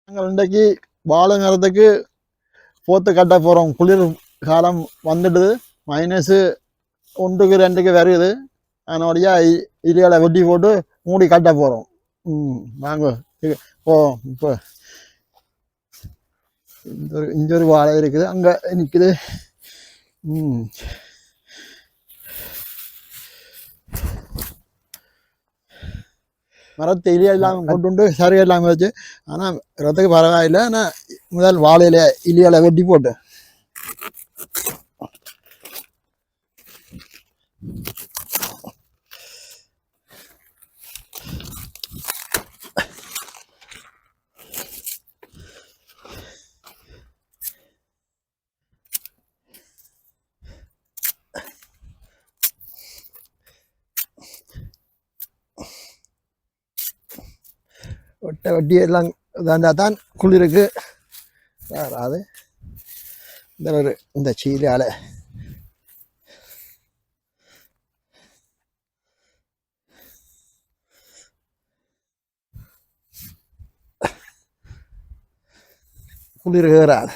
நாங்கள் இன்றைக்கு வாழை மரத்துக்கு போத்து கட்ட போகிறோம். குளிர் காலம் வந்துடுது. -1 -2 வருது. அதனுடைய இலைகளை வெட்டி போட்டு மூடி கட்ட போகிறோம். வாங்க ஓ இப்போ இங்க ஒரு வாழை இருக்குது, அங்கே நிற்குது. மரத்து இலையெல்லாம் போட்டுண்டு சரி எல்லாம் வச்சு, ஆனால் ரத்துக்கு பரவாயில்லை. ஆனால் முதல் வாழையில இலைகளை வெட்டி போட்டு வட்டி எல்லாம் தான் குளிருக்கு வராது. இந்த சீலால குளிர் ஏறாது.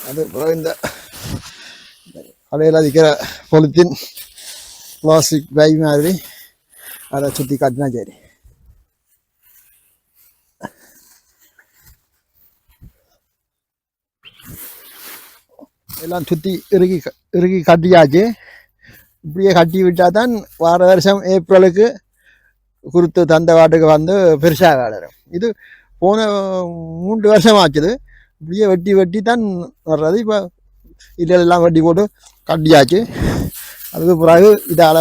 அது இந்த கடையில் அதிக்கிற பொலித்தீன் பிளாஸ்டிக் பேக் மாதிரி அதை சுற்றி காட்டினா சரி. எல்லாம் சுற்றி இறுக்கி கட்டியாச்சு. இப்படியே கட்டி விட்டால் தான் வார வருஷம் ஏப்ரலுக்கு குருத்து தந்த வாட்டுக்கு வந்து பெருசாக வளரும். இது போன 3 வருஷம் ஆச்சுது. இப்படியே வெட்டி தான் வர்றது. இப்போ இதெல்லாம் வெட்டி போட்டு கட்டியாச்சு. அதுக்கு பிறகு இதால்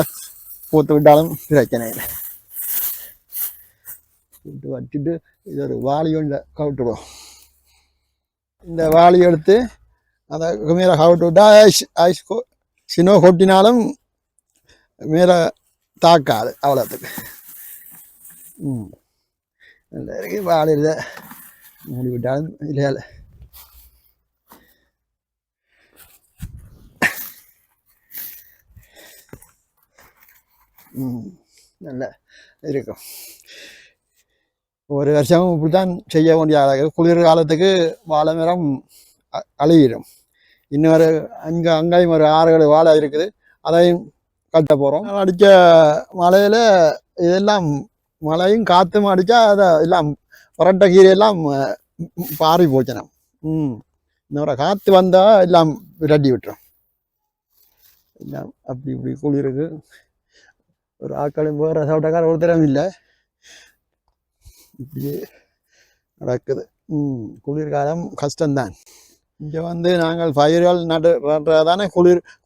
போட்டு விட்டாலும் பிரச்சனை இல்லை. போட்டு வச்சுட்டு இது ஒரு வாளி ஒன்று கவிட்டுடுவோம். இந்த வாளி எடுத்து அதை மேலே கவிட்டு விட்டா ஐஸ் சினோ கொட்டினாலும் மேலே தாக்காது அவ்வளோத்துக்கு. வாழையில் மூடி விட்டாலும் இல்லை. நல்லா இருக்கும். ஒரு வருஷம் இப்படித்தான் செய்ய வேண்டிய குளிர் காலத்துக்கு வாழை மரம் அழுகிடும். இன்னொரு அங்கேயும் ஒரு 6-7 வாழை இருக்குது, அதையும் கட்ட போகிறோம். அடித்த மழையில் இதெல்லாம் மழையும் காற்றும் அடித்தா அதை எல்லாம் புரட்ட கீரையெல்லாம் பாரி போச்சனம். இன்னொரு காற்று வந்தால் எல்லாம் விரட்டி விட்டுரும். எல்லாம் அப்படி இப்படி குளிருக்கு. ஒரு ஆக்களும் வேறு சாப்பிட்டக்கார ஒருத்தரம் இல்லை. இப்படியே நடக்குது. குளிர்காலம் கஷ்டம்தான். இங்கே வந்து நாங்கள் பயிர்கள் நடுறதானே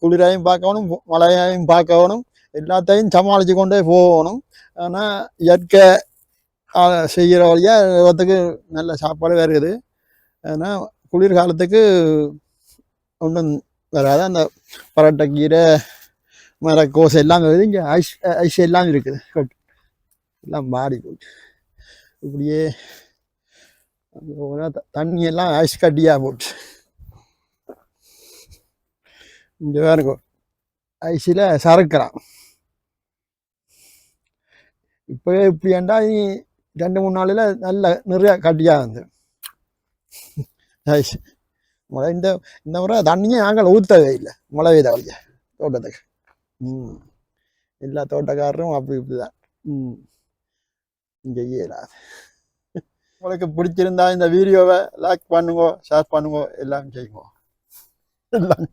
குளிரையும் பார்க்கணும், மழையையும் பார்க்கணும், எல்லாத்தையும் சமாளித்து கொண்டே போகணும். ஆனால் இயற்கை செய்கிற வழியாக நல்ல சாப்பாடு வருது. ஆனால் குளிர்காலத்துக்கு ஒன்றும் வராது. அந்த பரட்டைக்கீரை மரக்கோசை எல்லாம் வருது. இங்கே ஐஸ் எல்லாம் இருக்குது, எல்லாம் மாறி போச்சு. இப்படியே தண்ணி எல்லாம் ஐஸ் கட்டியாக போச்சு. இங்கே இருக்கும் ஐஸில் சறுக்கலாம். இப்போவே இப்படி ஏண்டா நீ 2-3 நாளில் நல்ல நிறையா கட்டியாக வந்து ஐஸ் மழை. இந்த முறை தண்ணியை நாங்கள் ஊற்றவே இல்லை. மழை பெய்த வழியா தோட்டத்துக்கு. எல்லா தோட்டக்காரரும் அப்படி இப்படிதான். இங்கே இயலாது. உங்களுக்கு பிடிச்சிருந்தா இந்த வீடியோவை லைக் பண்ணுங்க, ஷேர் பண்ணுங்க, எல்லாம் செய்யுங்க. எல்லாம்